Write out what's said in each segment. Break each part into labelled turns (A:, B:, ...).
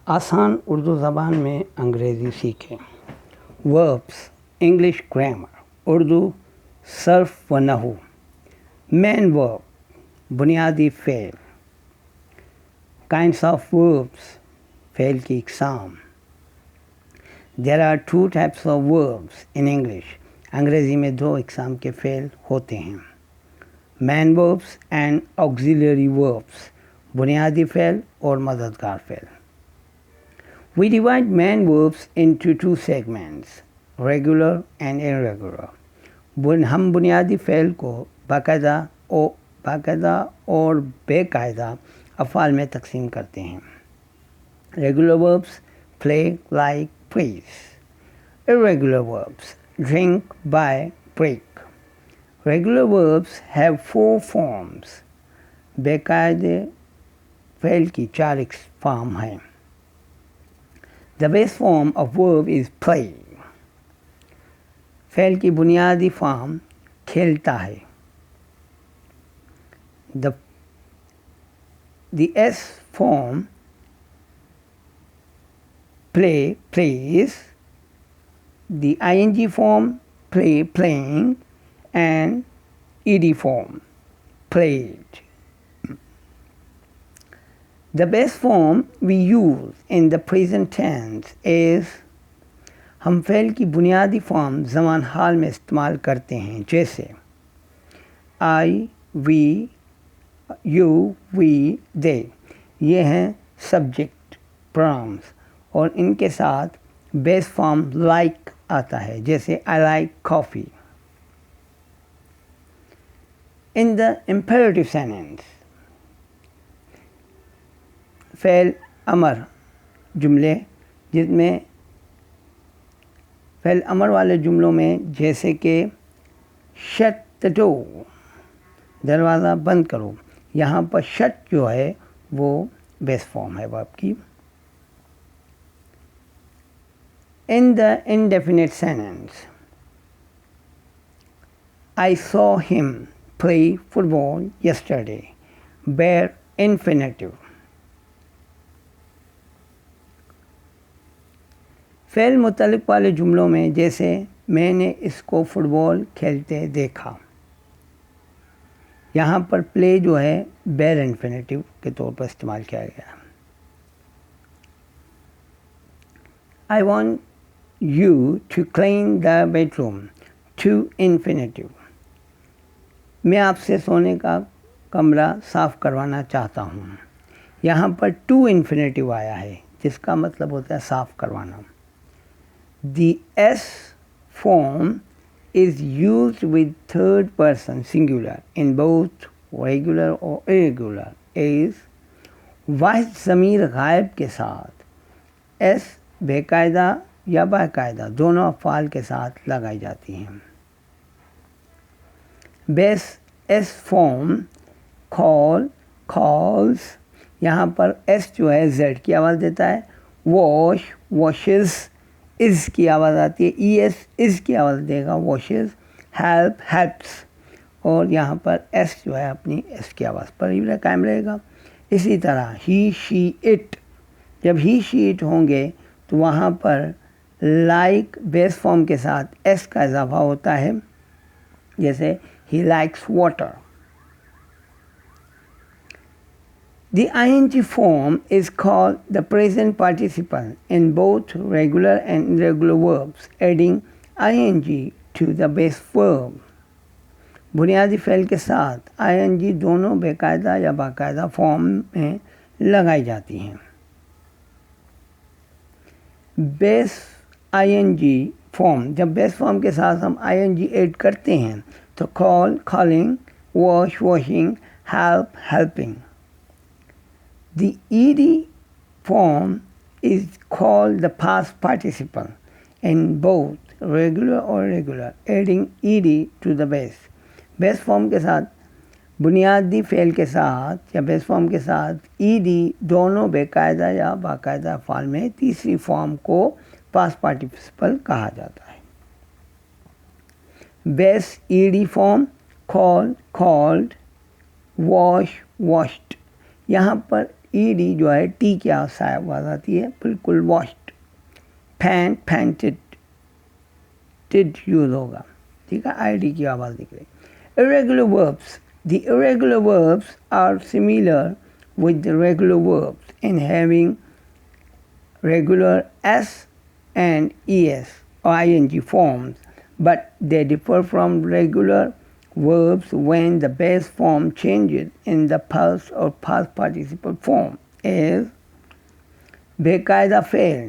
A: آسان اردو زبان میں انگریزی سیکھیں. Verbs انگلش گرامر اردو صرف و نحو. مین verb بنیادی فعل. kinds of verbs فعل کی اقسام. There are two types of verbs in English. انگریزی میں دو اقسام کے فعل ہوتے ہیں. مین verbs and auxiliary verbs بنیادی فعل اور مددگار فعل. We divide main verbs into two segments, regular and irregular. ہم بنیادی فعل کو باقاعدہ اور بے قاعدہ افعال میں تقسیم کرتے ہیں. Regular verbs play, like, praise. Irregular verbs drink, buy, break. Regular verbs have 4 forms. بے قاعدے فعل کی 4 فارم ہیں. The base form of verb is play. فعل کی بنیادی فارم کھیلتا ہے. The S form play, plays. The ing form play, playing, and ed form played. The base form we use in the present tense is ہم فعل کی بنیادی form زمان حال میں استعمال کرتے ہیں جیسے I, we, you, we, they. یہ ہیں سبجیکٹ pronouns اور ان کے ساتھ بیس فارم like آتا ہے جیسے I like coffee. In the imperative sentence فعل امر جملے جس میں فعل امر والے جملوں میں جیسے کہ shut the door دروازہ بند کرو. یہاں پر shut جو ہے وہ بیس فارم ہے verb کی. In the indefinite sentence I saw him play football yesterday. Bare infinitive. فعل متعلق والے جملوں میں جیسے میں نے اس کو فٹ بال کھیلتے دیکھا. یہاں پر پلے جو ہے بیر انفینیٹیو کے طور پر استعمال کیا گیا. I want you to clean the bedroom. To infinitive. میں آپ سے سونے کا کمرہ صاف کروانا چاہتا ہوں. یہاں پر ٹو انفینیٹیو آیا ہے جس کا مطلب ہوتا ہے صاف کروانا. The S form is used with third person singular in both regular or irregular is واحد ضمیر غائب کے ساتھ S بے قاعدہ یا باقاعدہ دونوں افعال کے ساتھ لگائی جاتی ہیں. بیس S form call, calls. یہاں پر S جو ہے Z کی آواز دیتا ہے. wash, washes. اس کی آواز آتی ہے. es اس کی آواز دے گا washes. help, helps. اور یہاں پر s جو ہے اپنی s کی آواز پر ہی قائم رہے گا. اسی طرح he, she, it. جب he, she, it ہوں گے تو وہاں پر like بیس فارم کے ساتھ s کا اضافہ ہوتا ہے جیسے he likes water. The ing form is called the present participle in both regular and irregular verbs, adding ing to the base verb. بنیادی فعل کے ساتھ ing دونوں بے قاعدہ یا باقاعدہ فارم میں لگائی جاتی ہیں. بیس ing فارم جب بیس فارم کے ساتھ ہم ing ایڈ کرتے ہیں تو call, calling, wash, washing, help, helping. The ed form is called the past participle in both regular or irregular, adding ed to the base. Base form کے ساتھ بنیادی فعل کے ساتھ یا بیس فارم کے ساتھ ed دونوں بے قاعدہ یا باقاعدہ افعال میں تیسری فارم کو پاسٹ پارٹیسپل کہا جاتا ہے. بیس ed form call, called, wash, washed. یہاں پر ای ڈی جو ہے ٹی کی آواز آتی ہے بالکل. واشڈ, پینٹ, پینٹڈ, ٹڈ یوز ہوگا. ٹھیک ہے, آئی ڈی کی آواز نکلے. irregular verbs. The irregular verbs are similar with the regular verbs in having regular s and es or ing forms, but they differ from regular verbs when the base form changes in the past or past participle form. is باقاعدہ فعل.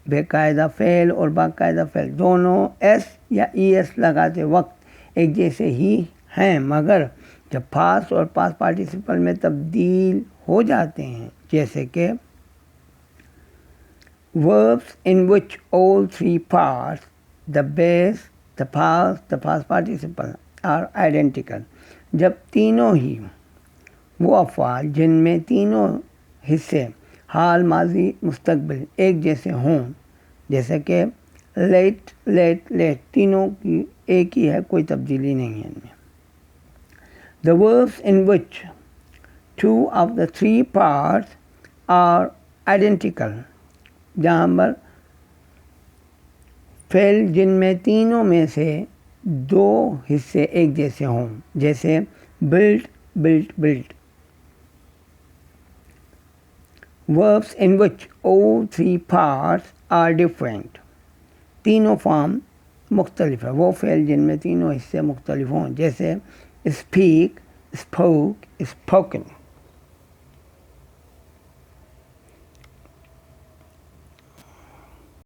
A: باقاعدہ فعل اور باقاعدہ فعل دونوں S یا E S لگاتے وقت ایک جیسے ہی ہیں، مگر جب پاسٹ اور پاسٹ پارٹیسپل میں تبدیل ہو جاتے ہیں، جیسے کہ verbs in which all three parts, the base, the past participle are identical. جب تینوں ہی وہ افعال جن میں تینوں حصے حال، ماضی، مستقبل ایک جیسے ہوں، جیسے کہ لیٹ، لیٹ، لیٹ، تینوں کی ایک ہی ہے، کوئی تبدیلی نہیں ہے ان میں. The verbs in which two of the three parts are identical، جہاں پر فعل جن میں تینوں میں سے دو حصے ایک جیسے ہوں، جیسے build، built، built. Verbs in which all three parts are different، تینوں فارم مختلف ہے، وہ فعل جن میں تینوں حصے مختلف ہوں، جیسے speak، spoke، spoken.